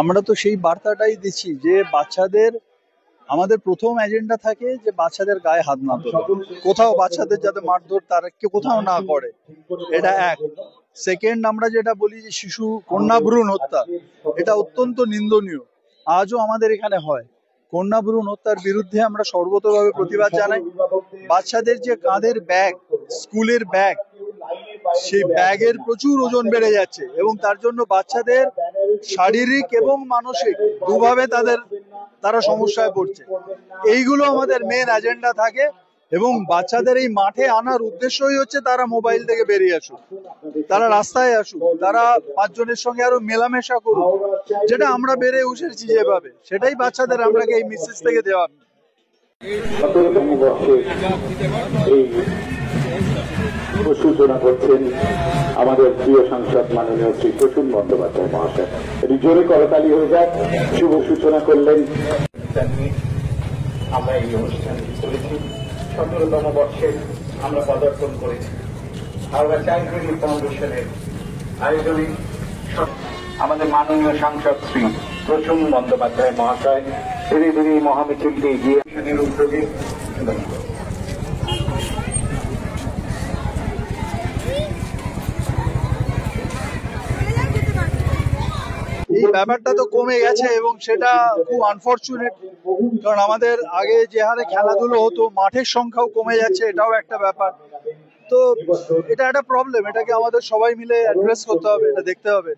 আমরা তো সেই বার্তাটাই দিচ্ছি যে বাচ্চাদের আমাদের প্রথম এজেন্ডা থাকে যে বাচ্চাদের গায়ে হাত না তোলা, কোথাও বাচ্চাদের যাতে মারধর তারা কেউ কোথাও না করে, এটা এক। সেকেন্ড, আমরা যেটা বলি যে শিশু কন্যা ভ্রূণ হত্যা, এটা অত্যন্ত নিন্দনীয়, আজও আমাদের এখানে হয়। কন্যা ভ্রূণ হত্যার বিরুদ্ধে আমরা সর্বতভাবে প্রতিবাদ জানাই। বাচ্চাদের যে কাঁধের ব্যাগ, স্কুলের ব্যাগ, সেই ব্যাগের প্রচুর ওজন বেড়ে যাচ্ছে এবং তার জন্য বাচ্চাদের শারীরিক এবং মানসিক দুভাবে তারা সমস্যায় পড়ছে। এইগুলো আমাদের মেন এজেন্ডা থাকে এবং বাচ্চাদের এই মাঠে আনার উদ্দেশ্যই হচ্ছে তারা মোবাইল থেকে বেরিয়ে আসুক, তারা রাস্তায় আসুক, তারা পাঁচজনের সঙ্গে আরো মেলামেশা করুক, যেটা আমরা বেড়ে উঠেছি যেভাবে, সেটাই বাচ্চাদের আমরা এই মেসেজ থেকে দেওয়া। সূচনা করছেন আমাদের প্রিয় সাংসদ মাননীয় শ্রী প্রসূন বন্দ্যোপাধ্যায় মহাশয়। এটি জোরে করতালি হয়ে যাক। শুভ সূচনা করলেন। আমরা এই অনুষ্ঠান করেছি, 17তম বর্ষে আমরা পদার্পণ করেছি। হাওড়া চাইল্ড রিলিফ ফাউন্ডেশনের আয়োজনে আমাদের মাননীয় সাংসদ শ্রী প্রসূন বন্দ্যোপাধ্যায় মহাশয় ধীরে ধীরে এই মহামিছিলটি এগিয়ে উদ্যোগে এই ব্যাপারটা তো কমে গেছে এবং সেটা খুব আনফরচুনেট, কারণ আমাদের আগে যে হারে খেলাধুলো হতো মাঠের সংখ্যাও কমে যাচ্ছে, এটাও একটা ব্যাপার। তো এটা একটা প্রবলেম, এটাকে আমাদের সবাই মিলে অ্যাড্রেস করতে হবে, এটা দেখতে হবে।